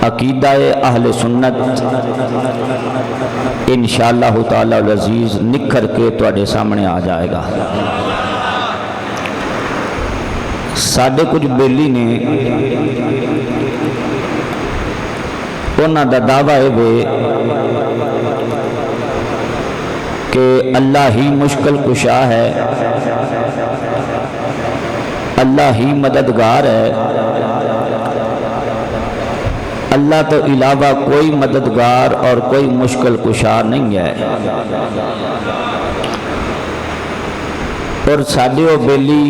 عقیدہ اہل سنت انشاءاللہ تعالی العزیز نکھر کے تواڈے سامنے آ جائے گا۔ ساڈے کچھ بیلی نے انہاں دا دعویٰ ہے کہ اللہ ہی مشکل کشا ہے، اللہ ہی مددگار ہے، اللہ تو علاوہ کوئی مددگار اور کوئی مشکل کشا نہیں ہے۔ اور ساڈے وہ بیلی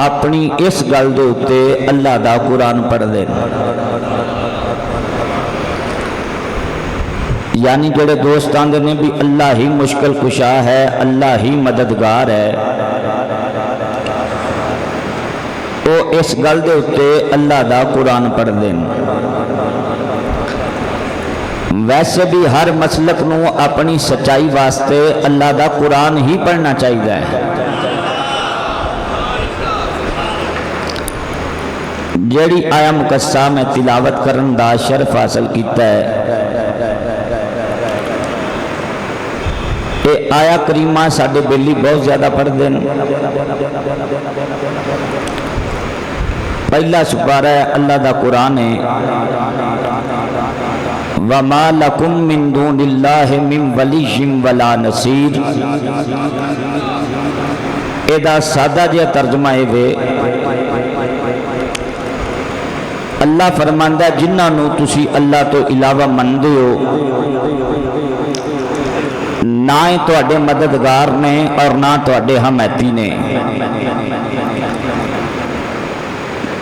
اپنی اس گل دے اتے اللہ دا قرآن پڑھ دے، یعنی جڑے دوست آندے نے بھی اللہ ہی مشکل کشا ہے، اللہ ہی مددگار ہے، وہ اس گل دے اتے اللہ دا قرآن پڑھ دیں۔ ویسے بھی ہر مسلک نو اپنی سچائی واسطے اللہ دا قرآن ہی پڑھنا چاہیے ہے۔ جیڑی آیا مقصہ میں تلاوت کرن دا شرف حاصل کیتا ہے، یہ آیا کریمہ ساڈے بیلی بہت زیادہ پڑھ دیں۔ پہلا سپارہ ہے اللہ دا قرآن ہے، وَمَا لَكُم مِّن دُونِ اللَّهِ مِّن وَلِيٍّ وَلَا نَصِيرٍ۔ ادا سادہ جہا ترجمہ ہے، اللہ فرماندا جنہاں نو تسی اللہ تو علاوہ مندے ہو، نہ ہی تواڈے مددگار نے اور نہ تواڈے حمایتی نے۔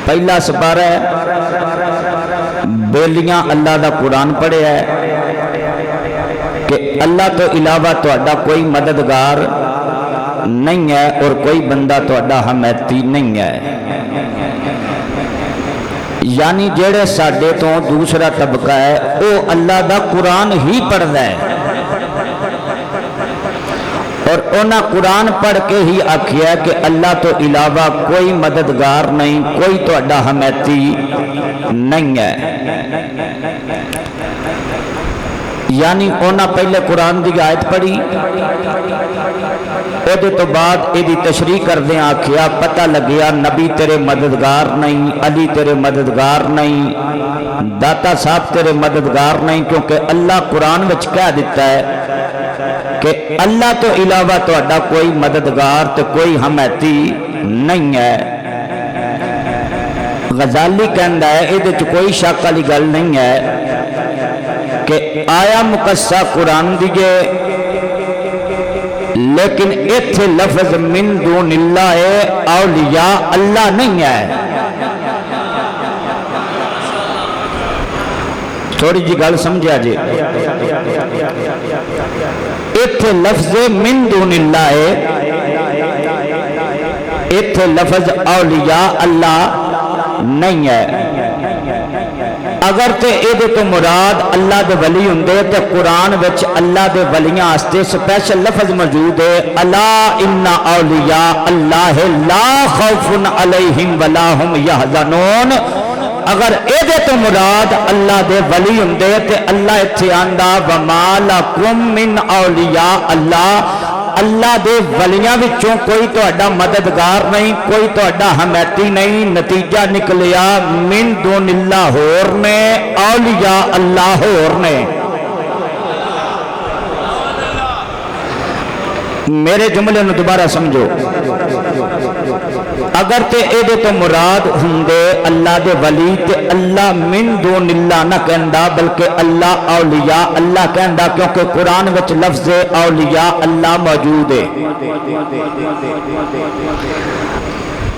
پہلا سپارہ ہے، بیلیاں اللہ دا قرآن پڑھے ہے کہ اللہ تو علاوہ تواڈا کوئی مددگار نہیں ہے اور کوئی بندہ تواڈا حمایتی نہیں ہے۔ یعنی جڑے ساڈے تو دوسرا طبقہ ہے وہ اللہ دا قرآن ہی پڑھدا ہے، اور انہاں قرآن پڑھ کے ہی آکھیا کہ اللہ تو علاوہ کوئی مددگار نہیں، کوئی تواڈا حمایتی نہیں ہے۔ یعنی انہاں پہلے قرآن دی آیت پڑھی، او تو بعد یہ تشریح کردے آکھیا پتہ لگیا نبی تیرے مددگار نہیں، علی تیرے مددگار نہیں، داتا صاحب تیرے مددگار نہیں، کیونکہ اللہ قرآن وچ کہہ دیتا ہے کہ اللہ تو علاوہ تواڈا کوئی مددگار تو کوئی حمایتی نہیں ہے۔ غزالی کہندا ہے یہ کوئی شک والی گل نہیں ہے کہ آیا مقصہ قرآن دیگے، لیکن ایتھے لفظ من دون اللہ اولیاء اللہ نہیں ہے۔ تھوڑی جی گل سمجھا جی، ایتھے لفظ من دون اللہ ہے، ایتھے لفظ اولیاء اللہ نہیں ہے۔ اگر تے اے تو مراد اللہ دے ولی ہوندے تے قرآن وچ اللہ دے ولیاں واسطے سپیشل لفظ موجود ہے، الا ان اولیاء اللہ لا خوف علیہم ولا هم یحزنون۔ اگر اے تو مراد اللہ دے ولی ہوندے تے اللہ اتھے آندا وما لکم من اولیاء اللہ، اللہ دے ولیاں وچوں کوئی تہاڈا مددگار نہیں، کوئی تہاڈا حمایتی نہیں۔ نتیجہ نکلیا من دون اللہ ہور نے، اولیاء اللہ ہور نے۔ میرے جملے نو دوبارہ سمجھو، اگر تے اے تو مراد ہوندے اللہ دے ولی تے اللہ من دون اللہ نہ کہندا بلکہ اللہ اولیاء اللہ کہندا، کیونکہ قرآن وچ لفظ اولیاء اللہ موجود ہے۔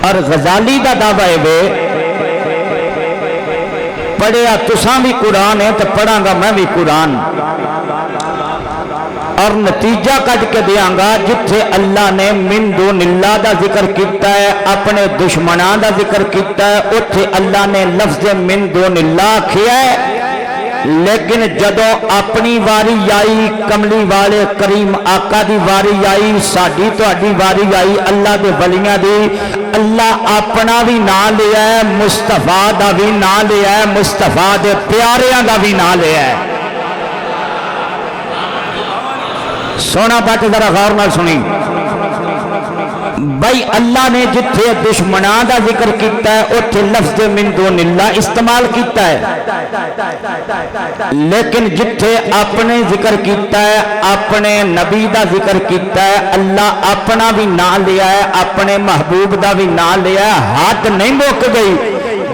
اور غزالی دا دعویٰ ہے پڑھیا تساں بھی قرآن ہے تو پڑھاں گا میں بھی قرآن، اور نتیجہ کٹ کے دیاں گا جتھے اللہ نے من دون اللہ دا ذکر کیتا ہے، اپنے دشمناں دا ذکر کیتا ہے، اتھے اللہ نے لفظ من دون اللہ کیا ہے۔ لیکن جدو اپنی واری آئی کملی والے کریم آقا دی واری آئی ساڈی تہاڈی واری آئی اللہ دے ولیاں دی اللہ اپنا بھی نام لیا ہے مصطفیٰ دا بھی نام لیا ہے مصطفیٰ دے پیاریاں دا بھی نام لیا ہے سونا بٹ ذرا غور نال سنی بھائی اللہ نے جتھے دشمناں دا ذکر کیتا ہے اتھے لفظ من دون اللہ استعمال کیتا ہے لیکن جتھے اپنے ذکر کیتا ہے اپنے نبی دا ذکر کیتا ہے اللہ اپنا بھی نام لیا ہے اپنے محبوب دا بھی نام لیا ہے حد نہیں مک گئی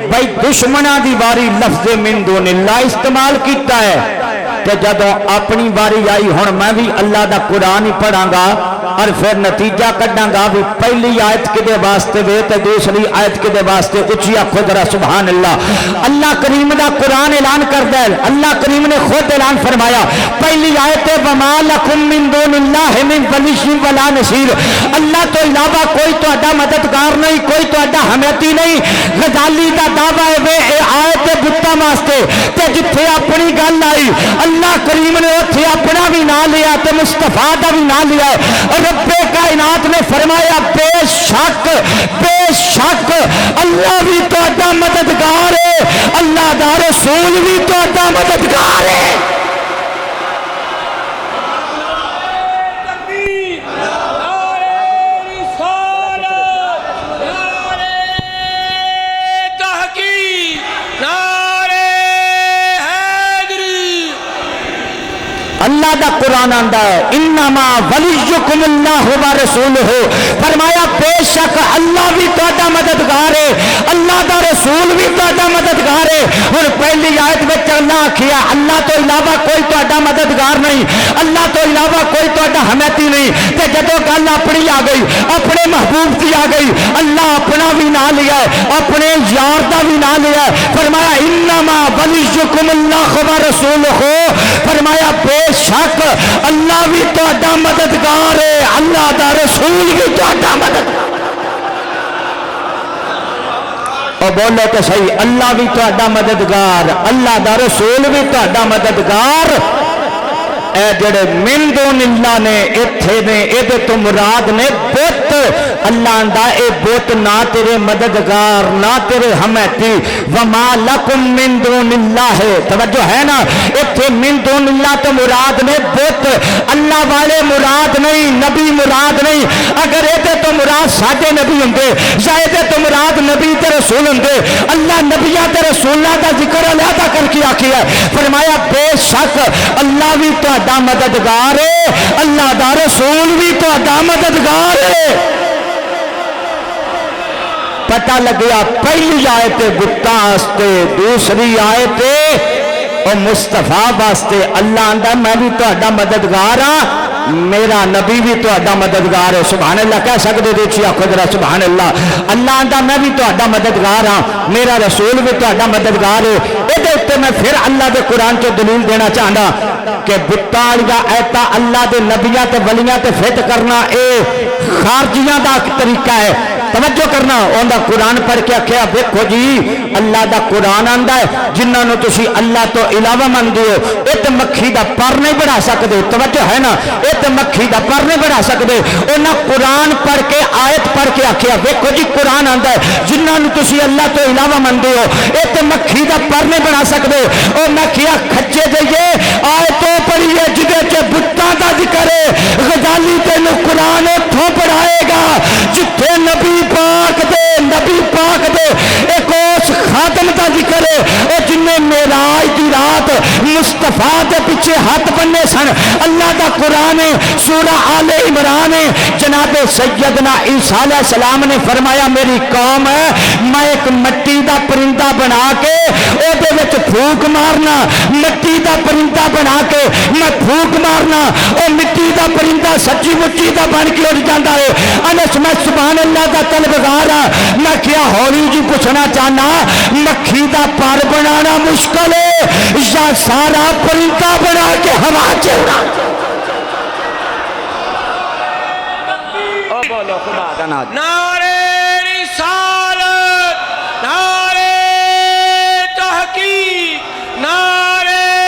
بھائی دشمناں دی واری لفظ من دون اللہ استعمال کیتا ہے کہ جدو اپنی باری آئی ہن میں بھی اللہ دا قرآن ہی پڑھاں گا اور پھر نتیجہ کڈاں گا بھی پہلی آیت کدے واسطے وے تے دوسری آیت کدے واسطے اچھی آکھو ذرا سبحان اللہ اللہ کریم دا قرآن اعلان کردا ہے اللہ کریم نے خود اعلان فرمایا پہلی آیت وما لکم من دون اللہ من ولی ولا نصیر اللہ تو علاوہ کوئی تہاڈا مددگار نہیں کوئی تہاڈا حمایتی نہیں غزالی دا دعویٰ ہے وے اے آیت بتاں واسطے تے جتھے اپنی گل آئی اللہ کریم نے اتھے اپنا بھی نام لیا تے مصطفیٰ دا بھی نام لیا رب کائنات نے فرمایا بے شک اللہ بھی تہاڈا مددگار ہے اللہ دا رسول بھی تہاڈا مددگار ہے اللہ دا قرآن آندا ہے انما ولیکم اللہ و رسولہ فرمایا بے شک اللہ بھی تہاڈا مددگار ہے اللہ دا رسول بھی تہاڈا مددگار ہے ہن پہلی آیت وچ اللہ آکھیا اللہ تو علاوہ کوئی تہاڈا مددگار نہیں اللہ تو علاوہ کوئی تہاڈا حمایتی نہیں تے جدوں گل اپنی آ گئی اپنے محبوب کی آ گئی اللہ اپنا بھی نام لیا ہے اپنے یار دا بھی نام لیا ہے فرمایا انما ولیکم اللہ و رسولہ فرمایا بے شک اللہ بھی تہاڈا مددگار ہے اللہ دا رسول بھی تہاڈا مددگار اور بولو تو صحیح اللہ بھی تہاڈا مددگار اللہ دا رسول بھی تہاڈا مددگار اے جڑے من دون اللہ نے اتھے نے ایدے تو مراد نے بت اللہ اندہ اے بت نہ تیرے مددگار نہ تیرے حمایتی وما لکم من دون اللہ ہے توجہ ہے نا اتھے من دون اللہ تو مراد نے بت اللہ والے مراد نہیں نبی مراد نہیں اگر ایدے تو مراد ساڈے نبی ہوندے یا ایدے تو مراد نبی تے رسول ہوندے اللہ نبیہ تے رسولہ دا ذکر علیحدہ کر کے آکھی ہے فرمایا بے شک اللہ بھی تہاڈا مددگار ہے اللہ دا رسول بھی تہاڈا مددگار ہے پتہ لگیا پہلی آیت بتاں واسطے دوسری آیت اور مصطفیٰ واسطے اللہ آندا میں بھی تہاڈا مددگار ہاں میرا نبی بھی تہاڈا مددگار ہے سبحان اللہ کہہ سکدے دیکھی آکھو ذرا سبحان اللہ اللہ آندا میں بھی تہاڈا مددگار ہاں میرا رسول بھی تہاڈا مددگار ہے ایدے اوتے میں پھر اللہ دے قرآن چ دلیل دینا چاہنا کہ بتاں والیاں ایتاں اللہ دے نبیاں تے ولیاں تے فٹ کرنا اے خارجیاں دا طریقہ ہے توجہ کرنا اوندا قرآن پڑھ کے آکھیا دیکھو جی اللہ دا قرآن آندا ہے جنہاں نو تسی اللہ تو علاوہ مندے ہو اے تے مکھی دا پر نہیں بڑھا سکدے توجہ ہے نا اے تے مکھی دا پر نہیں بڑھا سکدے انہاں قرآن پڑھ کے آیت پڑھ کے آکھیا دیکھو جی قرآن آندا ہے جنہاں نو تسی اللہ تو علاوہ مندے ہو اے تے مکھی دا پر نہیں بڑھا سکدے او میں کیا کھچے جائیے آیتوں پڑھیے جدے چ بتاں دا ذکر ہے غزالی تینوں قرآن اتھوں پڑھائے گا جتھے نبی پاک دے ایک اس خاتم دا ذکر ہے او جنہیں معراج دی رات مصطفیٰ دے پیچھے ہاتھ بننے سن اللہ دا قرآن سورہ آل عمران جناب سیدنا عیسیٰ علیہ السلام نے فرمایا میری قوم ہے میں ایک مٹی دا پرندہ بنا کے او دے وچ پھونک مارنا مٹی دا پرندہ بنا کے میں پھونک مارنا او مٹی دا پرندہ سچی مچی دا بن کے اٹھ جاندا ہے انس میں سبحان اللہ دا طلبگار ہاں میں کیا ہولی جی پوچھنا چاہنا مکھی دا پر بنانا مشکل ہے یا سارا پرندہ بنا کے ہوا چڑھا بولو خدا کا نام نعرے رسالت نعرے تحقیق نعرے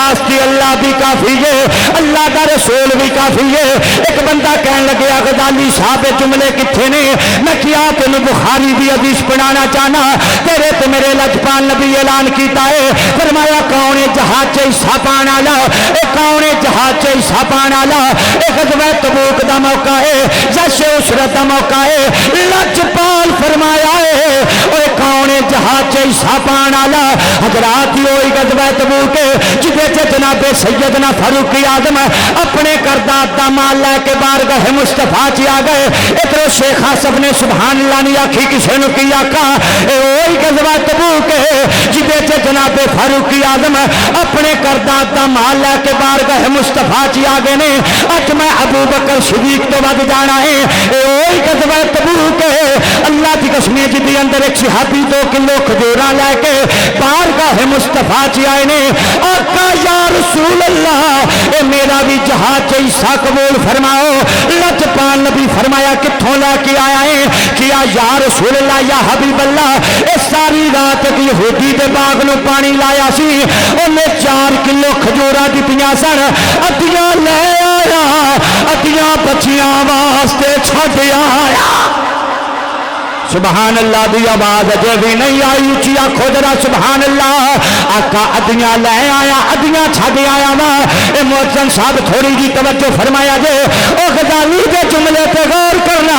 واسطے اللہ بھی کافی ہے، اللہ دا رسول بھی کافی ہے۔ ایک بندہ کہنے لگے غزالی صاحب جملے کتنے نے؟ میں کیا تین بخاری دی حدیث پڑھانا چاہنا، تیرے تو میرے لجپال نبی اعلان کیتا ہے، فرمایا کون ہے جہاد چ حصہ پان والا؟ اے کون ہے جہاد چ حصہ پان والا؟ اے غزوہ تبوک دا موقع ہے، جشن عشرت دا موقع ہے، لجپال فرمایا ہے اے کون ہے جہاد چ حصہ پان والا؟ حضرات ہوئی غزوہ تبوک جدے چ جناب سیدنا فاروق اعظم اپنے کردات دا مال لے کے بارگاہ مصطفیٰ چ آ گئے۔ ادھر شیخ آصف نے سبحان اللہ نہیں آکھی، کسی نے کی آکھا؟ اے وہی غزوہ تبوک جدے چ جناب فاروق اعظم اپنے کردات دا مال لے کے بارگاہ مصطفیٰ چ آ گئے نے۔ اج میں ابو بکر صدیق تو ود جانا ہے، اے وہی غزوہ تبوک اللہ کی قسم جدی اندر ایک صحابی 2 کلو کھجوراں لے کے بارگاہ مصطفیٰ چ آئے نے۔ آقا یا رسول اللہ اے میرا بھی جہاد چ حصہ قبول فرماؤ۔ لجپال نبی فرمایا کتھوں لے کے آیا ہے؟ کیا یا رسول اللہ یا حبیب اللہ اے ساری رات ایک یہودی دے باغ نو پانی لایا سی، انہیں 4 کلو کھجوراں دتیاں سن، ادیاں لے آیا، ادیاں بچیاں واسطے چھڈ آیا۔ سبحان اللہ دی آواز اجے بھی نہیں آئی، اچھی آکھو ذرا سبحان اللہ۔ آقا ادیاں لے آیا، ادیاں چھڈ آیا وا۔ اے محسن صاحب تھوڑی جی توجہ فرمایا جے، او غزالی دے جملے تے غور کرنا،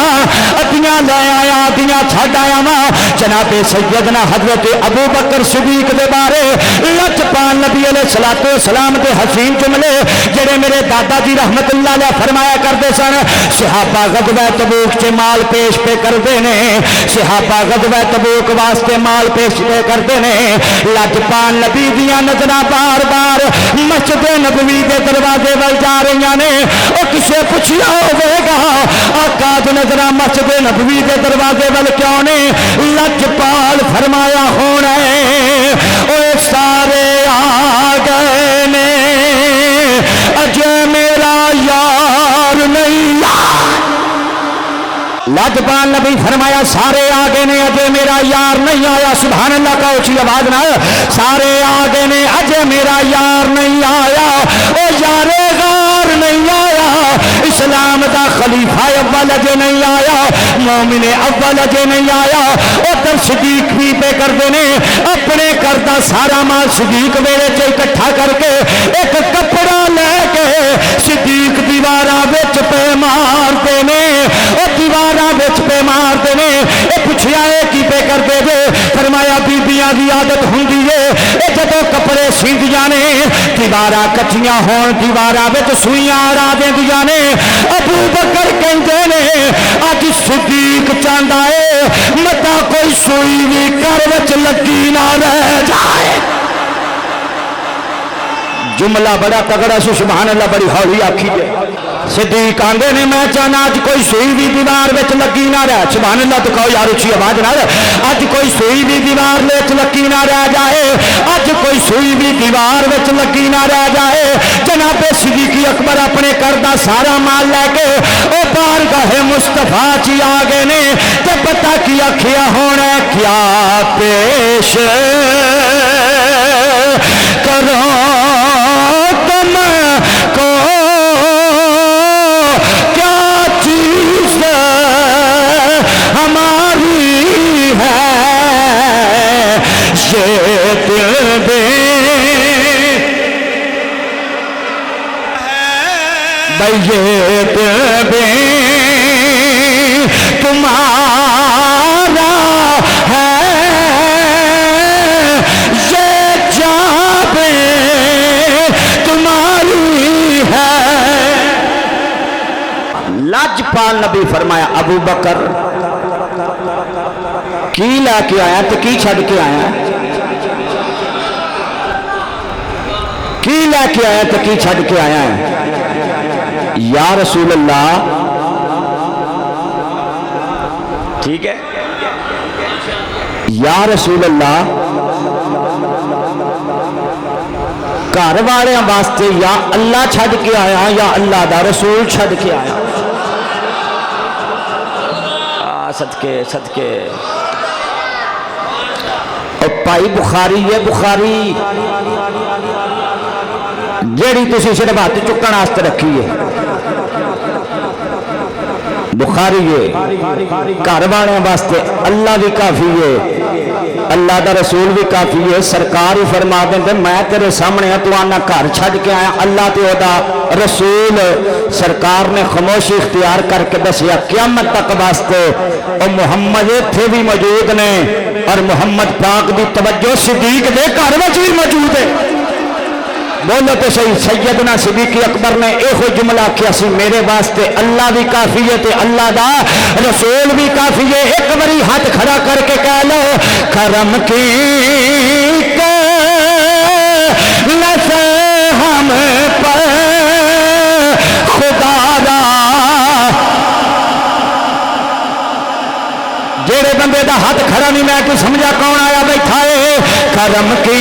ادیاں لے آیا، ادیاں چھڈ آیا وا۔ جناب سیدنا حضرت ابو بکر صدیق دے بارے لجپال نبی علیہ الصلوۃ والسلام دے حسین جملے جڑے میرے دادا جی رحمت اللہ علیہ فرمایا کرتے سن۔ صحابہ غزوہ تبوک چ مال پیش پہ کردے نے، صحابہ غزوہ تبوک واسطے مال پیش کرتے ہیں۔ لجپال نبی دیاں نظراں بار بار مسجد نبوی دے دروازے ول جا رہی نے۔ او کسے پوچھیا ہوے گا آقا دی نظراں مسجد نبوی دے دروازے ول کیوں نے؟ لجپال فرمایا ہونا ہے اوے سارے آ گئے نے، اجے میرا یار نہیں۔ لجپال نبی فرمایا سارے آگے نے، اجے میرا یار نہیں آیا۔ سبحان اللہ کا اچھی آواز نہ، سارے آگے نے، اجے میرا یار نہیں آیا۔ او یار غار نہیں آیا، اسلام دا خلیفہ اول اجے نہیں آیا، مومن اول اجے نہیں آیا۔ ادھر صدیق بھی پہ کرتے نے اپنے کردہ سارا مال صدیق ویلے چ اکٹھا کر کے ایک کپڑا لے کے صدیق دیواراں وچ پہ مارتے نے، او دیواراں وچ پہ مارتے نے۔ اے پوچھیا اے کی پہ کرتے جے؟ فرمایا بیبیاں دی عادت ہوندی ہے اے جدوں کپڑے سیندیاں نے دیواراں کچیاں ہون دیواراں وچ سوئیاں اڑا دیندیاں نے۔ ابو بکر کہندے نے اج صدیق چاہندا اے متا کوئی سوئی وی گھر وچ لگی نہ رہ جائے۔ جملہ بڑا تگڑا سی، سبحان اللہ بڑی ہولی آکھی جے۔ صدیق آندے نے میں چاہنا اج کوئی سوئی بھی دیوار وچ لگی نہ رہ، سبحان اللہ تو کہو یار اچھی آواز نال، اج کوئی سوئی بھی دیوار وچ لگی نہ رہ جائے، اج کوئی سوئی بھی دیوار وچ لگی نہ رہ جائے۔ جناب صدیق اکبر اپنے کردہ سارا مال لے کے او بارگاہ مصطفیٰ چ آ گئے نے۔ تے پتہ کی آکھیا ہونا کیا پیش کرو تم کو، کیا چیز ہماری ہے یہ دل دے بھائی، یہ دل دے تمہارا ہے، یہ جابیں تمہاری ہے۔ لجپال نبی فرمایا ابو بکر کی لا کے آیا تو کی چھڑ کے آیا؟ کی لا کے آیا تو کی چھڑ کے آیا ہے؟ یا رسول اللہ ٹھیک ہے، یا رسول اللہ گھر والوں واسطے یا اللہ چھڑ کے آیا یا اللہ دا رسول چھڑ کے آیا؟ صدقے صدقے اور بھائی بخاری ہے، بخاری جیڑی تسی صرف ہاتھ چکن واسطے رکھی ہے بخاری ہے گھر والوں واسطے اللہ بھی کافی ہے اللہ دا رسول بھی کافی ہے سرکار ہی فرما دیں میں تیرے سامنے تو آنا گھر چھڈ کے آیا اللہ تے او دا رسول سرکار نے خاموشی اختیار کر کے دسیا قیامت تک واسطے او محمد تھے بھی موجود نے اور محمد پاک دی توجہ صدیق دے گھر وچ بھی موجود ہے بولو تو صحیح سیدنا صدیق اکبر نے ایک جملہ کیا سی میرے واسطے اللہ بھی کافی ہے تے اللہ دا رسول بھی کافی ہے ایک باری ہاتھ کھڑا کر کے کہہ لو کرم کی لسے ہم پر خدا دا جیڑے بندے دا ہاتھ کھڑا نہیں میں تو سمجھا کون آیا بیٹھا ہے کرم کی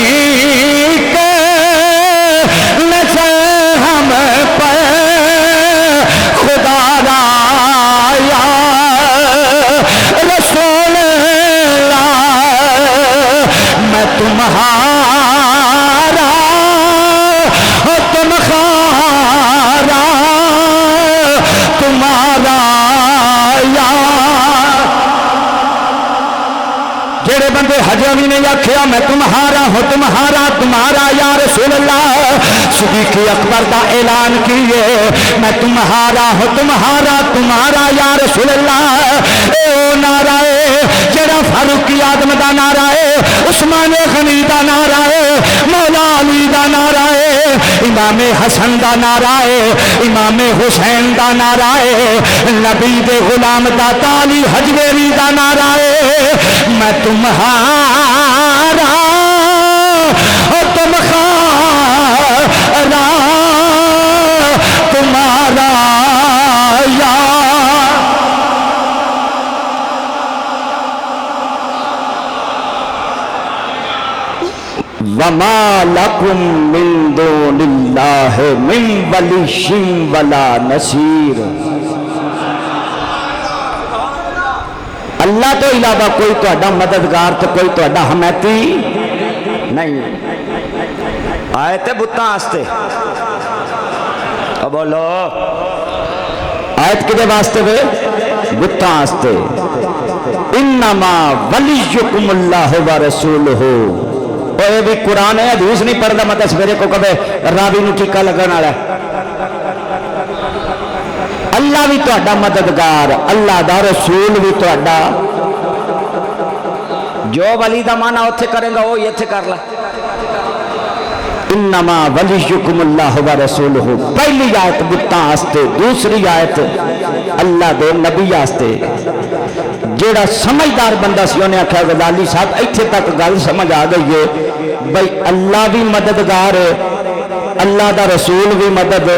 ہم پر خدا را یا رسول اللہ میں تمہارا تم خارا تمہارا یا جڑے بندے ہجے بھی نہیں آکھیا میں تمہارا ہوں تمہارا تمہارا یا رسول اللہ صدیق اکبر دا اعلان کیے میں تمہارا ہوں تمہارا تمہارا یا رسول اللہ اے او نعرہ ہے جڑا فاروق اعظم دا نعرہ ہے عثمان غنی دا نعرہ ہے مولا علی دا نعرہ ہے امام حسن دا نعرہ ہے امام حسین دا نعرہ ہے نبی دے غلام داتا علی حجویری دا نعرہ ہے میں تمہارا تم خارا تمہارا یا وما لکم من دون اللہ من ولی ولا نصیر اللہ تو علاوہ کوئی تہاڈا مددگار تو کوئی تہاڈا حمایتی نہیں آئے تے بتاں واسطے بولو آیت کدے واسطے وے بتاں واسطے انما ولیکم اللہ ورسولہ او یہ بھی قرآن ہے حدیث نہیں پڑھدا مت سویرے کو کبھی راوی نو ٹھیکا لگن والا اللہ بھی تہاڈا مددگار اللہ دا رسول بھی تہاڈا جو ولی دا معنی اوتھے کرے گا وہ ایتھے کر لے انما ولیکم اللہ ورسولہ پہلی آیت بتاں واسطے دوسری آیت اللہ دے نبی واسطے جیڑا سمجھدار بندہ سی انہیں آکھیا غزالی صاحب ایتھے تک گل سمجھ آ گئی ہے بھائی اللہ بھی مددگار ہے اللہ دا رسول بھی مدد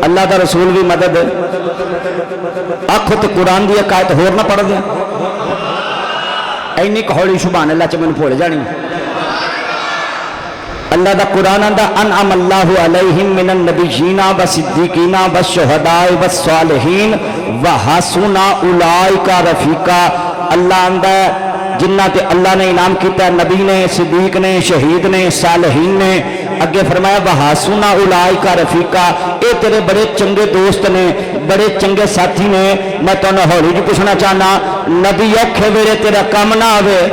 اللہ دا رسول بھی مدد آکھو تو قرآن دی ایک آیت ہور نہ پڑھ دیں اینی کہوڑی سبحان اللہ چ مینوں بھول جانی اللہ دا قرآن دا انعم اللہ علیہم من النبیین والصدیقین والشہداء والصالحین وحسن اولئک رفیقا اللہ اندہ جنہ تے اللہ نے انعام کیتا ہے نبی نے صدیق نے شہید نے صالحین نے اگے فرمایا وحسن اولئک رفیقا اے تیرے بڑے چنگے دوست نے بڑے چنگے ساتھی نے میں تانوں ہولی جی پوچھنا چاہنا نبی اوکھے ویلے تیرا کم نہ آوے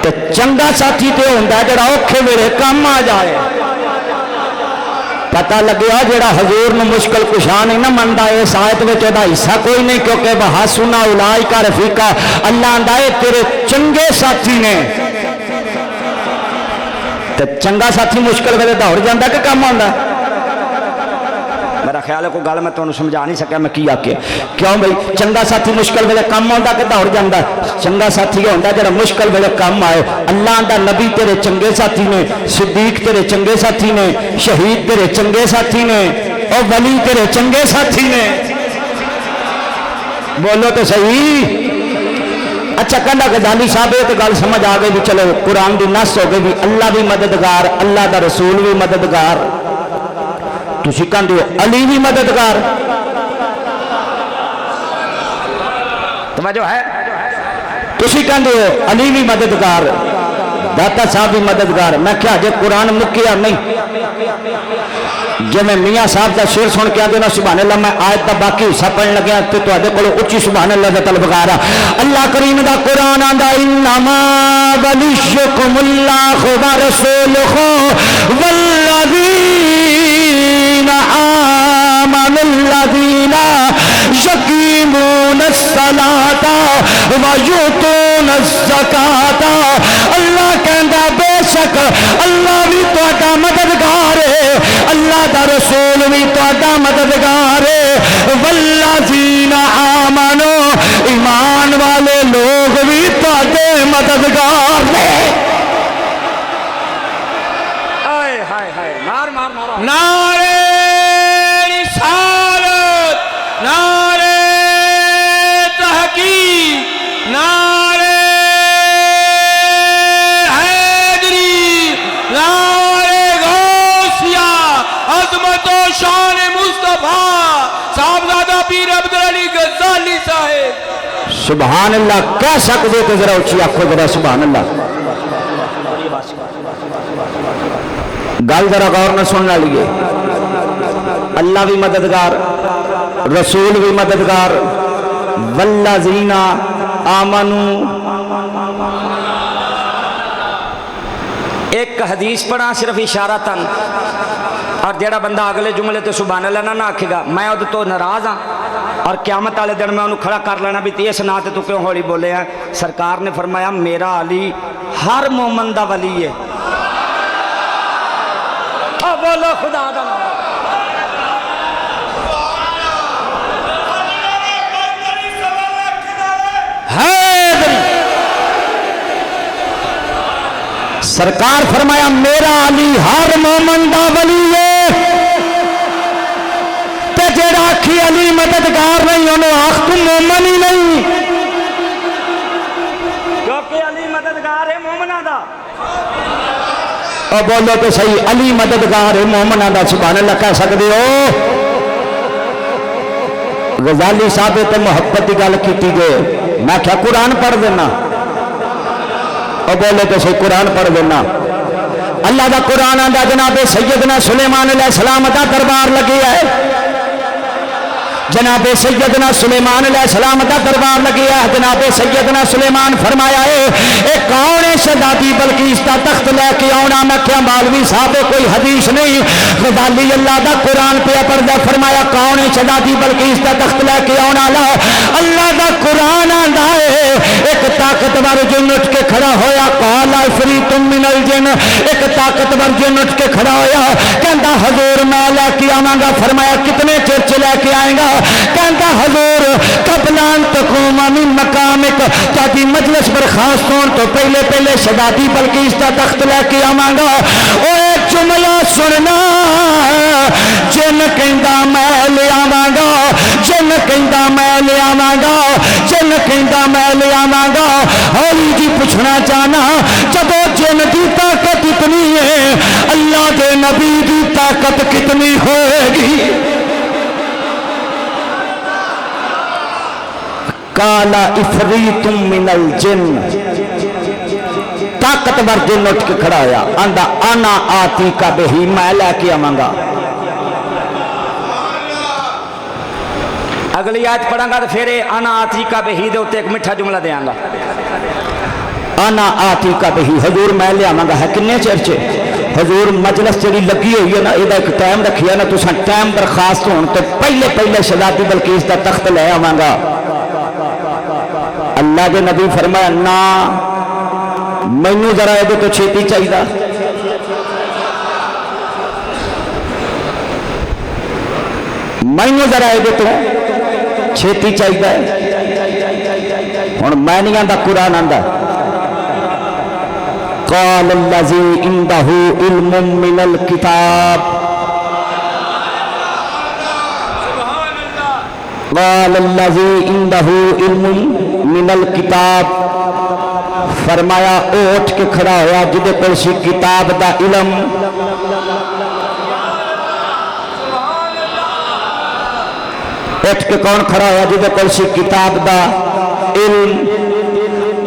تے چنگا ساتھی تے ہوندا جڑا اوکھے ویلے کم آ جائے پتہ لگیا جڑا حضور نو مشکل کشا نہیں نہ مندا اس آیت وچ دا حصہ کوئی نہیں کیونکہ وحسن اولئک رفیقا اللہ آندا ہے تیرے چنگے ساتھی نے تے چنگا ساتھی مشکل ویلے دوڑ جاندا کہ کم آندا میرا خیال ہے کوئی گل میں تمہیں سمجھا نہیں سکیا میں کی آکے کیوں بھائی چنگا ساتھی مشکل ویلے کم آندا کہ دوڑ جاندا چنگا ساتھی یہ ہوندا جڑا مشکل ویلے کم آئے اللہ آندا نبی تیرے چنگے ساتھی نے صدیق تیرے چنگے ساتھی نے شہید تیرے چنگے ساتھی نے اور ولی تیرے چنگے ساتھی نے بولو تو صحیح اچھا کہنا غزالی صاحب یہ تو گل سمجھ آ گئی بھی چلو قرآن دی نص ہو گئی بھی اللہ بھی مددگار اللہ دا رسول بھی مددگار تسی کہندے ہو علی بھی مددگار توجہ ہے تسی کہندے ہو علی بھی مددگار داتا صاحب بھی مددگار. میں کیا جے قرآن مکیا نہیں جی میں میاں صاحب کا شعر سن کے آدھے نا سبحان اللہ میں آیت کا باقی حصہ پڑھن لگیا تو تواڈے کولوں اچھی سبحان اللہ دا طلبگار ہاں. اللہ کریم دا قرآن آندا انما ولیکم اللہ ورسولہ والذین آمنوا الذین یقیمون الصلاۃ ویؤتون الزکاۃ. اللہ کہندا بے شک اللہ بھی تہاڈا مددگار ہے, اللہ دا رسول بھی تہاڈا مددگار ہے. والذین آمنوا ایمان والے لوگ بھی تہاڈے مددگار ہیں. ہائے ہائے ہائے مار مار مار نعرے رسالت, نعرے تحقیق, نعرے حیدری, نعرے غوثیہ, عظمت و شان مصطفیٰ صاحبزادہ پیر عبدالعلی غزالی صاحب. سبحان اللہ کہہ سکتے تو ذرا اچھی آنکھو ذرا سبحان اللہ. گل ذرا غور نہ سننا لیے. اللہ بھی مددگار, رسول بھی مددگار. والذین آمنوا. ایک حدیث پڑھا صرف اشارتاً, اور جڑا بندہ اگلے جملے تو سبحان اللہ نہ آکھے گا میں وہ تو ناراض ہاں, اور قیامت والے دن میں انہوں کھڑا کر لینا بھی اس نا تے تو کیوں ہولی بولے ہیں. سرکار نے فرمایا میرا علی ہر مومن دا ولی ہے. بولو خدا دا نام. سرکار فرمایا میرا علی ہر مومن دا ولی ہے. تے جڑا آکھی علی مددگار نہیں انہوں آخ تم مومن ہی نہیں, کیونکہ علی مددگار ہے مومنہ دا. اور بولو تو صحیح علی مددگار ہے مومنہ دا. سبحان اللہ کہہ سکتے ہو. غزالی صاحب تے محبت کی گل کی گئے, میں کیا قرآن پڑھ دینا. اور بولے تو صحیح قرآن پڑھ دینا. اللہ دا قرآن آندا جناب سیدنا سلیمان علیہ السلام دا دربار لگی ہے. جناب سیدنا سلیمان علیہ السلام دا دربار لگی ہے. جناب سیدنا سلیمان فرمایا ہے اے کون ہے شہزادی بلقیس دا تخت لے کے آنا. میں کیا مولوی صاحب کوئی حدیث نہیں, غزالی اللہ دا قرآن پہ پڑھدا. فرمایا کون ہے شہزادی بلقیس دا تخت لے کے آنا. اللہ دا قرآن آندا ہے ایک طاقتور جن اٹھ کے کھڑا ہویا, قال عفریت من الجن. ایک طاقتور جن اٹھ کے کھڑا ہویا کہندا حضور میں لے کے آواں گا. فرمایا کتنے چر چ لے کے آئے گا؟ کہندا حضور قبل ان تقوم من مقامک, تاکہ مجلس برخاست ہون تو پہلے پہلے شہزادی بلقیس دا تخت لے کے آواں گا. اوے جملہ سننا, جن کہندا میں لے آواں گا, جن کہندا میں لے آواں گا, جن کہندا میں لے آواں گا. ہولی جی پوچھنا چاہنا جب جن دی طاقت اتنی ہے اللہ دے نبی دی طاقت کتنی ہوئے گی. کالا افریت من الجن, طاقتور جن اٹھ کے کھڑا ہوا آندا انا آتی کا بہی میں لے کے آواں گا. اگلی آیت پڑھاں گا تو پھر انا آتی کا بہی دے ہوتے ایک مٹھا جملہ دیاں گا. انا آتی کا بہی حضور میں لے آواں گا. ہے کنے چرچے حضور مجلس جڑی لگی ہوئی ہے نا یہ ایک ٹائم رکھیا نا, تساں ٹائم درخواست ہون تو پہلے پہلے شہزادی بلقیس دا تخت لے آواں گا. اللہ کے نبی فرمایا نا مینوں ذرا یہ تو چھیتی چاہیے. مینوں ذرا یہ تو چھیتی چاہیے. ہوں میں نہیں آتا قرآن آتا قال الذی عنده علم من الکتاب, قال الذی عنده علم من الکتاب. فرمایا اٹھ کے کھڑا ہوا جدے کول سی کتاب دا علم. اٹھ کے کون کھڑا ہوا جدے کول سی کتاب دا علم.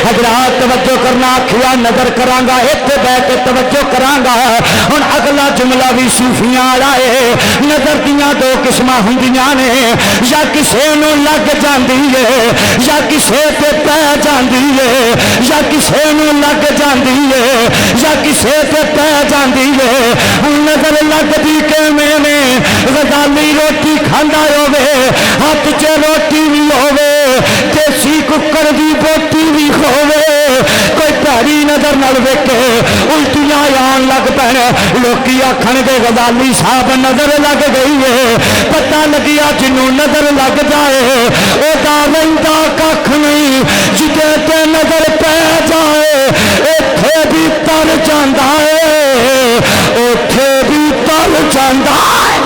حضرات توجہ کرنا آکھیا نظر کراں گا اتنے بیٹھ کے توجہ کراں گا ہن اگلا جملہ بھی صوفیاں والا ہے نظر دیاں دو قسماں ہوندیاں نے یا کسے نوں لگ جاندی ہے یا کسے تے پے جاندی ہے یا کسے نوں لگ جاندی ہے یا کسے تے پے جاندی ہے نظر لگدی کیویں نے غزالی روٹی کھاندا ہووے ہاتھ 'چ روٹی بھی ہووے دیسی ککر دی بوٹی بھی ہووے کوئی پیاری نظر نال ویکھے الٹیاں آن لگ پین لوکی آکھن گے غزالی صاحب نظر لگ گئی ہے پتہ لگیا جنوں نظر لگ جائے او دا رہندا ککھ نہیں جتے تے نظر پہ جائے ایتھے بھی تر جاندا ہے اوتھے بھی تر جاندا ہے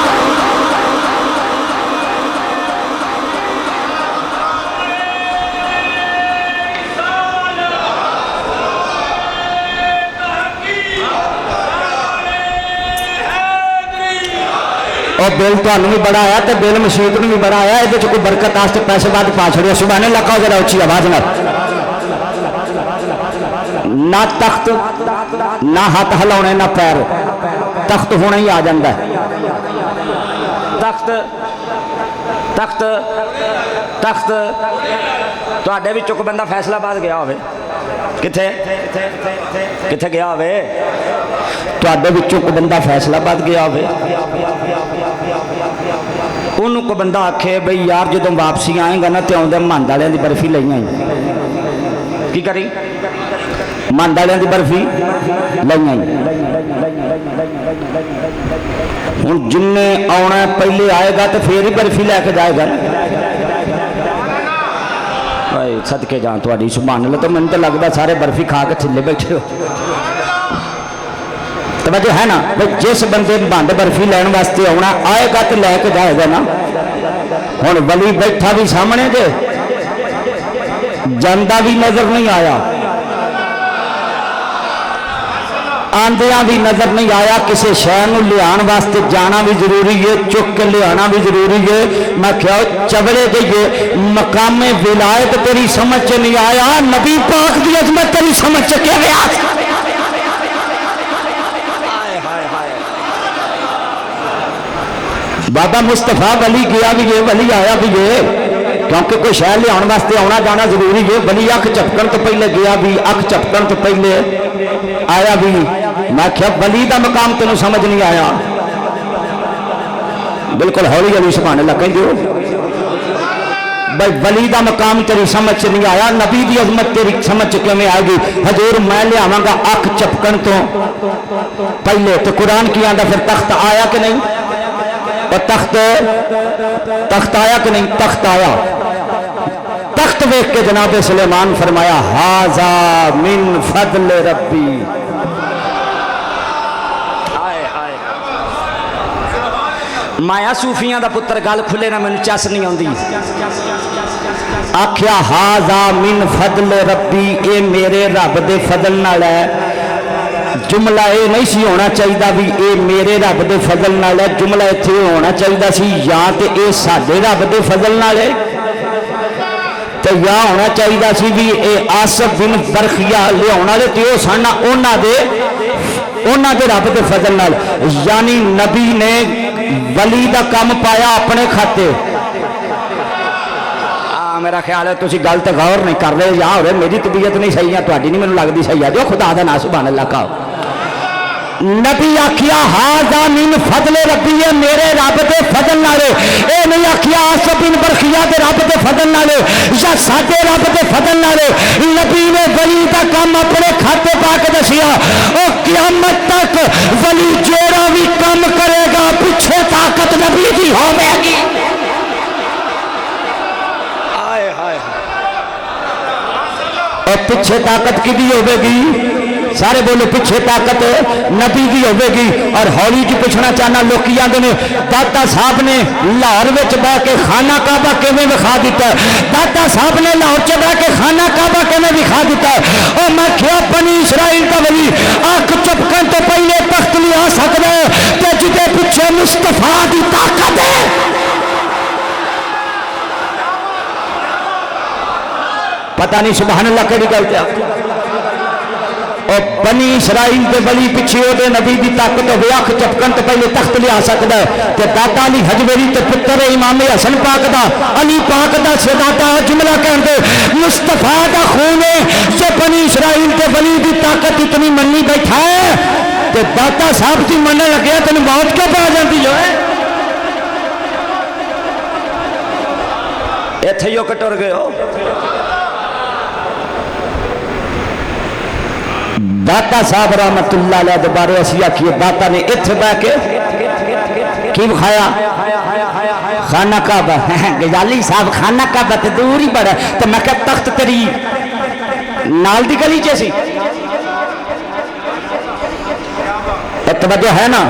اور بل تمہیں بھی بڑا آیا تو بل مشیت بھی بڑا آیا یہ کوئی برکت واسطے پیسے بعد پا چھڑے سبحان اللہ کہو ذرا اچھی آواز نہ تخت نہ ہاتھ ہلاؤنے نہ پیر تخت ہونا ہی آ جاتا ہے تخت تخت تخت تواڈے وچوں کوئی بندہ فیصلہ باد گیا ہوئے کتھے کتھے گیا ہوئے تواڈے وچوں کوئی بندہ فیصلہ باد گیا ہوئے انہوں کو بندہ آکھے بھئی یار جدوں واپسی آئیں گا نا تے آؤندے مہند والےاں دی برفی لئی آئی کی کری مہند والےاں دی برفی لئی آئی ہن جن نے آنا پہلے آئے گا تو پھر ہی برفی لے کے جائے گا صدقے جان تہاڈی سبحان اللہ تو مینوں تو لگدا سارے برفی کھا کے تھلے بیٹھے ہو توجہ ہے نا جس بندے بند برفی لین واسطے آنا آئے گا تو لے کے جائے گا نا ہوں ولی بیٹھا بھی سامنے دے جاندہ بھی نظر نہیں آیا آندیاں بھی نظر نہیں آیا کسی شہر نو لیان واسطے جانا بھی ضروری ہے چک کے لیانا بھی ضروری ہے میں کہا چبڑے گئیے مقام ولایت تیری سمجھ نہیں آیا نبی پاک دی عظمت تیری سمجھ کے گیا بابا مصطفیٰ ولی گیا بھی ہے ولی آیا بھی ہے کیونکہ کوئی شہر لے آنے واسطے آنا جانا ضروری ہے ولی اکھ چپکن تو پہلے گیا بھی اکھ چپکن تو پہلے آیا بھی میں کہا ولی دا مقام تینوں سمجھ نہیں آیا بالکل ہولی علی سبحان اللہ کہیں دیو بھائی ولی دا مقام تیری سمجھ نہیں آیا نبی دی عظمت تیری سمجھ کیوں میں آئے گی حضور میں لے آواں گا اکھ چپکن تو پہلے تو قرآن کی آندا پھر تخت آیا کہ نہیں اور تخت آیا کہ نہیں تخت آیا تخت دیکھ کے جناب سلیمان فرمایا ہاذا من فضل ربی مایا صوفیاں دا پتر گل کھلے نہ مینوں چس نہیں آندی آکھیا ہاذا من فضل ربی اے میرے رب دے فضل نال ہے جملہ یہ نہیں سی ہونا چاہیے بھی اے میرے رب دے فضل نال ہے جملہ اتنے ہونا چاہیے سی یا تے اے ساڈے رب دے فضل نال ہے تے یا ہونا چاہیے سی بھی اے آصف بن برخیا لیاون والے تے او سن انہاں دے رب دے فضل نال یعنی نبی نے ولی دا کم پایا اپنے کھاتے میرا خیال ہے تسی گل تے غور نہیں کر رہے یا ہو رہے میری طبیعت نہیں صحیح ہے تہاڈی نہیں مینوں لگدی صحیح ہے جو خدا دا نام سبحان اللہ کہو نبی آکھیا ہاذا من فضل ربی ہے میرے رب دے فضل نالے اے نہیں آکھیا آصف بن برخیا دے رب دے فضل نالے یا ساڈے رب دے فضل نالے نبی نے ولی دا کام اپنے کھاتے پا کے دسیا او قیامت تک ولی جوڑا بھی کام کرے گا پیچھے طاقت نبی دی ہوے گی اور پیچھے طاقت کی بھی ہوے گی سارے بولے پیچھے طاقت نبی کی ہوے گی اور ہولی کی پوچھنا چاہنا لوکی آندے نے داتا صاحب نے لاہور وچ بیٹھ کے خانہ کعبہ کیویں وکھا دیتا ہے داتا صاحب نے لاہور وچ بیٹھ کے خانہ کعبہ کیویں وکھا دیتا ہے اور میں کیا بنی اسرائیل دا ولی اکھ چپکن تو پہلے تخت لیا سکدا ہے تے جدے پیچھے مصطفیٰ دی طاقت ہے پتہ نہیں سبحان اللہ کہڑی گل تے اور بنی اسرائیل دے ولی پچھے دے نبی دی طاقت ہوے اکھ چپکن تے پہلے تخت لیا سکدا ہے تے داتا علی حجویری تے پتر امام حسن پاک دا علی پاک دا صداتا جملہ کہن دے مصطفیٰ دا خون ہے جو بنی اسرائیل دے ولی دی طاقت اتنی منی بیٹھا ہے تے داتا صاحب دی منن لگیا تے موت کیوں پا جاندی ہے ایتھے ہی کٹر گئے ہو داتا صاحب رحمت اللہ علیہ دوبارے اسی آکھیے داتا نے اتھے بہ کے کی بخایا خانہ کعبہ غزالی صاحب خانہ کعبہ تے دور ہی بڑا تو میں کہا تخت تیری نال دی گلی جیسی توجہ ہے نا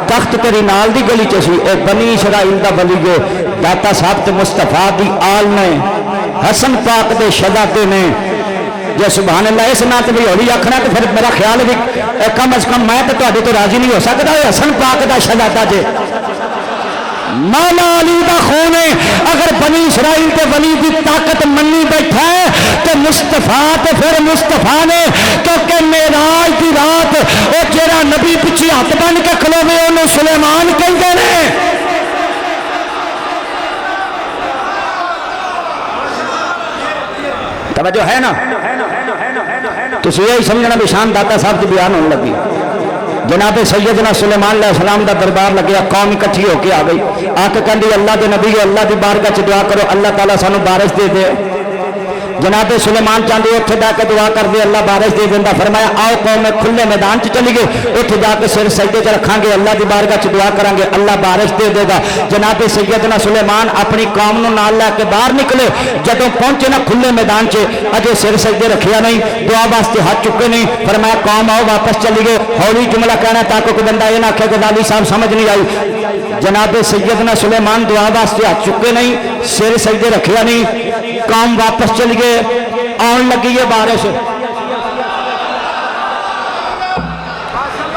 تخت تیری نال دی گلی جیسی اے بنی اسرائیل دا ولی گو داتا صاحب تے مصطفیٰ دی آل نے حسن پاک دے شہزادے نے جو سبحان اللہ اس نات بھی ہولی آکھنا تو پھر میرا خیال ہے کہ کم از کم میں تو راضی نہیں ہو سکتا حسن پاک دا شہزادہ جے مولا علی دا خون ہے اگر بنی اسرائیل تے ولی دی طاقت منی بیٹھا ہے تو مصطفیٰ تے پھر مصطفیٰ نے کیونکہ معراج دی رات او جیڑا نبی پچھے ہاتھ بن کے کھلوے انہوں سلیمان کہندے نے توجہ ہے نا تو یہی سمجھنا بھی شان داتا صاحب کی بیان ہونے لگی جناب سیدنا سلیمان علیہ السلام دا دربار لگیا قوم اکٹھی ہو کے آ گئی آ کے کہندی اللہ دے نبی اللہ دی بارگاہ چ دعا کرو اللہ تعالیٰ سانو بارش دے دے جناب سلیمان چاندی اتھے جا کے دعا کر دے اللہ بارش دے دیندا فرمایا آؤ قوم کھلے میدان چ چلی گئے اتھے جا کے سر سجدے چ رکھاں گے اللہ دی بارگاہ چ دعا کریں گے اللہ بارش دے دے گا جناب سیدنا سلیمان اپنی قوم نو نال لے کے باہر نکلے جدوں پہنچے نا کھلے میدان چ اجے سر سجدے رکھیا نہیں دعا واسطے ہاتھ چکے نہیں فرمایا قوم آؤ واپس چلی گئے ہولی جملہ کہنا تاکہ کوئی بندہ یہ نہ آکھے کہ غزالی صاحب سمجھ نہیں آئی جناب سیدنا سلیمان دعا واسطے ہاتھ چکے نہیں سر سجدے رکھیا نہیں قوم واپس چلی گئے آن لگی ہے بارش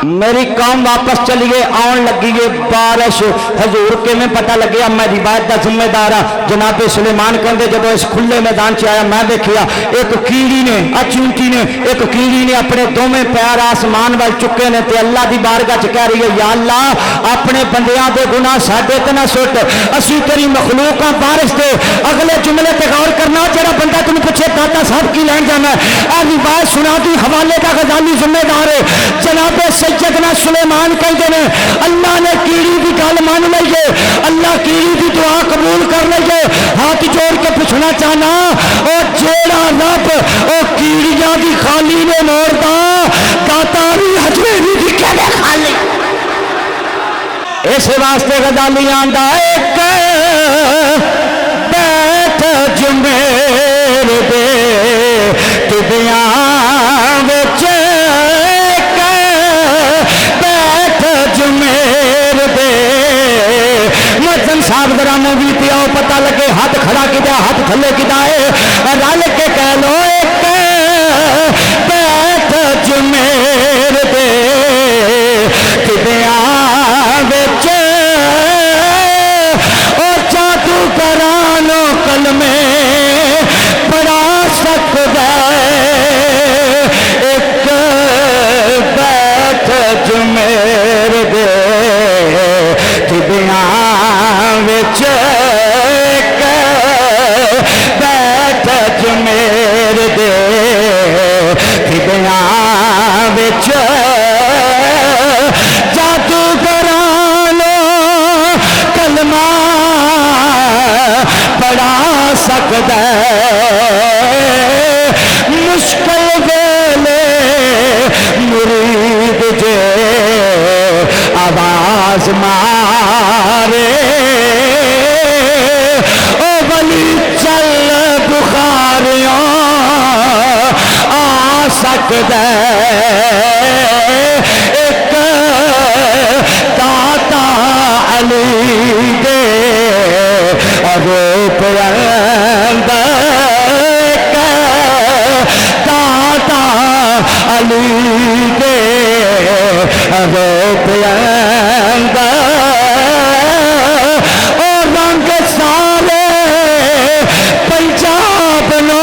میری قوم واپس چلی گئے آن لگی ہے بارش حضور کے میں پتہ لگیا میں روایت دا ذمہ دار ہاں جناب سلیمان کہندے جب اس کھلے میدان چ آیا میں دیکھیا ایک کیڑی نے چونٹی نے ایک کیڑی نے اپنے دوویں پیر آسمان وال چکے نے تے اللہ دی بارگاہ چ کہہ رہی ہے یا اللہ اپنے بندیاں دے گناہ ساڈے تے نہ سٹ اسی تیری مخلوق ہاں بارش دے اگلے جملے تے غور کرنا جڑا بندہ تینوں پوچھے داتا صاحب کی لین جانا ہے اے روایت سنا دی حوالے دا غزالی ذمہ دار ہے جناب سیدنا سلیمان کہتے ہیں اللہ نے کیڑی کی گل مان لئیے اللہ کیڑی کی دعا قبول کر لئیے ہاتھ جوڑ کے پوچھنا چاہنا اور جیڑا رب او کیڑیاں دی خالی نے موڑتا داتا علی حجویری دی کہنے خالی اس واسطے غزالی آندا ایک بیٹھ جمیر دے تبیاں وچ صاحب ذرا مووی پہ آؤ پتہ لگے ہاتھ کھڑا کدا ہاتھ تھلے کدا ہے رل کے کہہ لو ایک بیٹھ جمیر دے کدیاں وچ او جادو کرانو کلمے پڑھا سکدا ایک بیٹھ جمیر دے کدیاں وچ بیٹھ جمیر دے کدیاں وچ جادو کرانو کلمہ پڑھا سکدا مشکل ویلے مرید جے آواز مارے او ولی چل بخاریوں آ سکدا ایک داتا علی دے روپ اندر داتا علی دے روپ اندر اور رنگ سارے پنجاب نو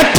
8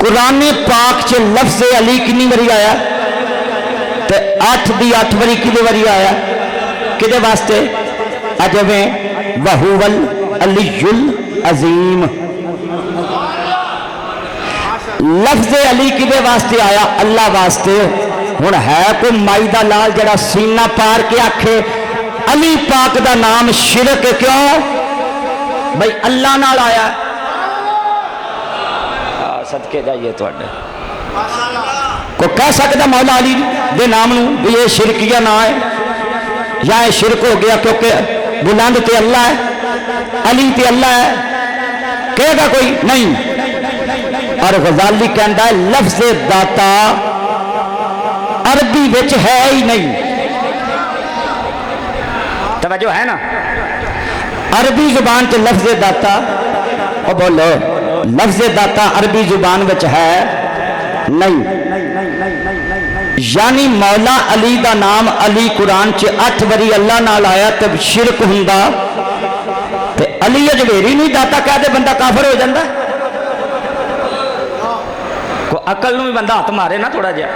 قرآن پاک چ لفظ علی کنی باری آیا؟ تے 8 دی 8 باری کدے باری آیا؟ کدے واسطے؟ اجویں وَهُوَ الْعَلِيُّ الْعَظِيمُ. لفظ علی کدے واسطے آیا؟ اللہ واسطے. ہن ہے کوئی مائی دا لال جڑا سینہ پار کے آکھے علی پاک دا نام شرک کیوں؟ بھئی اللہ نال آیا. صدقے جائیے تواڈے. کوئی کہہ سکتا مولا علی دے نام نو بھی یہ شرکیہ نہ ہے یا یہ شرک ہو گیا کیونکہ بلند تے اللہ ہے, علی تے اللہ ہے, کہے گا کوئی نہیں. اور غزالی کہندا ہے لفظ داتا عربی وچ ہے ہی نہیں. توجہ ہے نا, عربی زبان تے لفظ داتا, او بولو لفظ داتا عربی زبان وچ ہے نہیں. یعنی مولا علی دا نام علی قرآن چ 8 باری اللہ نال آیا تے شرک ہوندا تے علی اجویری نہیں داتا کہہ دے بندہ کافر ہو جاندا. کو عقل نو بھی بندہ ہاتھ مارے نا تھوڑا جہا.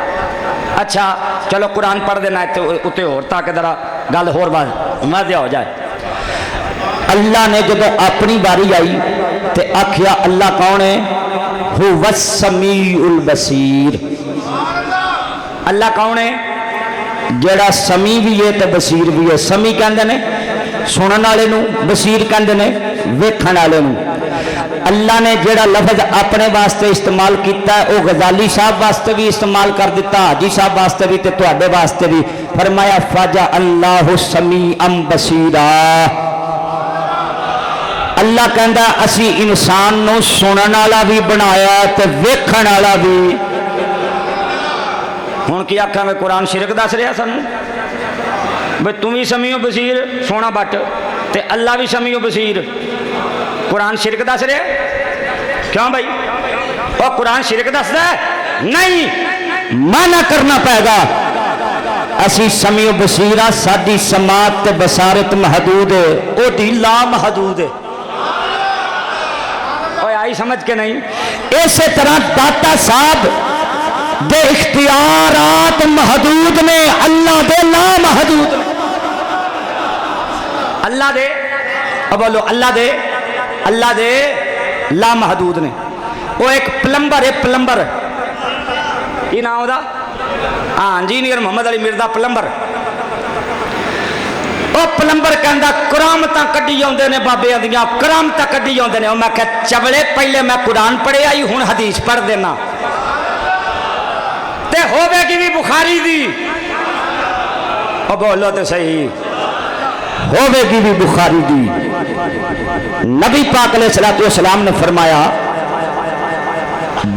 اچھا چلو قرآن پڑھ دینا اتنے اور تاکہ ذرا گل ہور واضح ہو جائے. اللہ نے جب اپنی باری آئی تے آکھیا اللہ کون ہے؟ هو السمیع البصیر. اللہ کون ہے؟ جڑا سمیع بھی ہے تے بصیر بھی ہے. سمیع کہندے نے سنن والے نو, بصیر کہندے نے ویکھن والے نو. اللہ نے جڑا لفظ اپنے واسطے استعمال کیتا ہے وہ غزالی صاحب واسطے بھی استعمال کر دیتا, حاجی صاحب واسطے بھی تے تواڈے واسطے بھی. فرمایا فجا اللہ سمیعا بصیرا. اللہ کہندا اسی انسان نو سنن والا بھی بنایا تے ویکھن والا بھی. ہن کی آکھاں میں قرآن شرک دس رہا سانوں بھئی تم بھی سمیع و بصیر سونا بٹ تے اللہ بھی سمیع و بصیر. قرآن شرک دس رہا کیوں بھائی؟ وہ قرآن شرک دس رہا ہے نہیں, منع کرنا پائے گا. اسی سمیع و بصیرہ ساری سماعت تے بصارت محدود ہے, او دی لا محدود ہے. آئی سمجھ کے نہیں؟ اسی طرح داتا صاحب دے اختیارات محدود نے, اللہ دے لا محدود نے. اللہ دے بولو اللہ دے لا محدود نے. وہ ایک پلمبر ہے, پلمبر کی نام ہوتا؟ ہاں انجینئر محمد علی مرزا پلمبر. وہ پلمبر کہندا کرامتاں کڈی جاندے نے بابے دیاں, کرامتاں کڈی جاندے نے. میں کہ چولے پہلے میں قرآن پڑھے آئی ہن حدیث پڑھ دینا تے ہوے گی بھی بخاری دی. او بولو تے صحیح, ہوے گی بھی بخاری دی. نبی پاک علیہ الصلوۃ والسلام نے فرمایا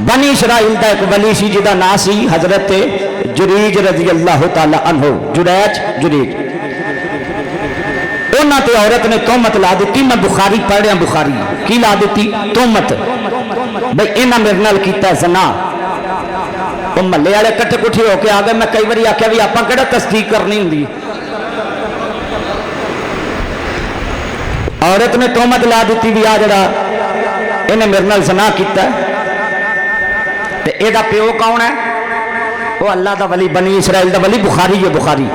بنی اسرائیل دا ایک ولی سی جدا نام سی حضرت جریج رضی اللہ تعالی عنہ. جریج انہاں تے عورت نے تہمت لا دیتی, میں بخاری پڑھ رہا بخاری. کی لا دیتی؟ تہمت بھئی انہاں میرے نال کیتا زنا. وہ محلے والے کٹھے کٹھے ہو کے آ گئے. میں کئی باری آخیا بھی آپ کہڑا تصدیق کرنی ہوں. عورت نے تہمت لا دیتی بھی آ جڑا انہیں میرے نال زنا کیتا ہے تے اے دا پیو کون ہے؟ وہ اللہ دا ولی, بنی اسرائیل دا ولی, بخاری ہے بخاری.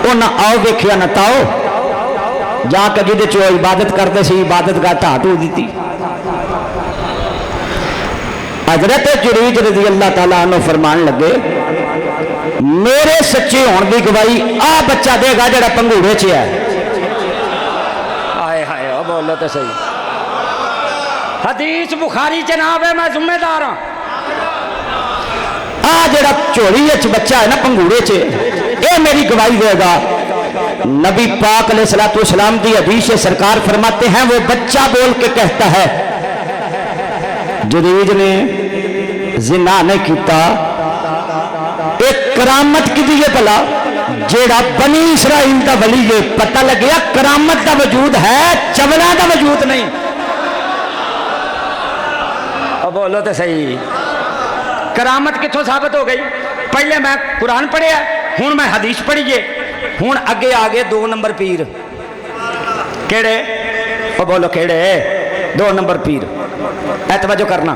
وہ نہ آؤ ویکھیا نہ تاؤ, جا کے جدے چو عبادت کرتے سی عبادت گاہ ٹھا ٹو دیتی. حضرت جریج رضی اللہ تعالیٰ عنہ فرمان لگے میرے سچے ہون دی گواہی آ بچہ دے گا جڑا پنگوڑے چ ہے. بولو تو صحیح, حدیث بخاری جناب ہے, میں ذمہ دار ہوں. آ جڑا چوری بچہ ہے نا پنگوڑے چ, اے میری گواہی دے گا. نبی پاک علیہ الصلوۃ والسلام دی حدیث سرکار فرماتے ہیں وہ بچہ بول کے کہتا ہے جریج نے زنا نہیں کیتا. ایک کرامت کی دیئے بلا جیڑا بنی اسرائیل دا ولی ہے, پتہ لگیا کرامت دا وجود ہے, چولا دا وجود نہیں. اب بولو تو صحیح, کرامت کتھوں ثابت ہو گئی؟ پہلے میں قرآن پڑھیا, ہوں میں حدیث پڑھیے, ہوں اگے آگے 2 نمبر پیر. کیڑے؟ اب بولو کیڑے 2 نمبر پیر؟ اے توجہ کرنا,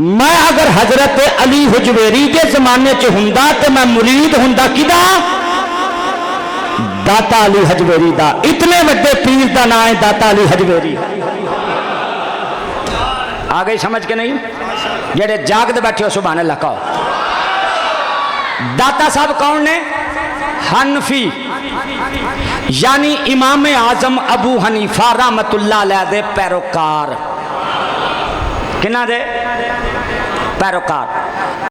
میں اگر حضرت علی حجویری کے زمانے چ ہوندا تے میں مرید ہوندا کدا داتا علی حجویری دا. اتنے بڑے پیر دا نام ہے داتا علی حجویری. آ گئی سمجھ کے نہیں؟ جڑے جاگتے بیٹھے ہو سبحان اللہ کہو. داتا صاحب کون نے؟ حنفی، یعنی امام اعظم ابو حنیفہ رحمت اللہ علیہ دے پیروکار. کنہ دے پیروکار.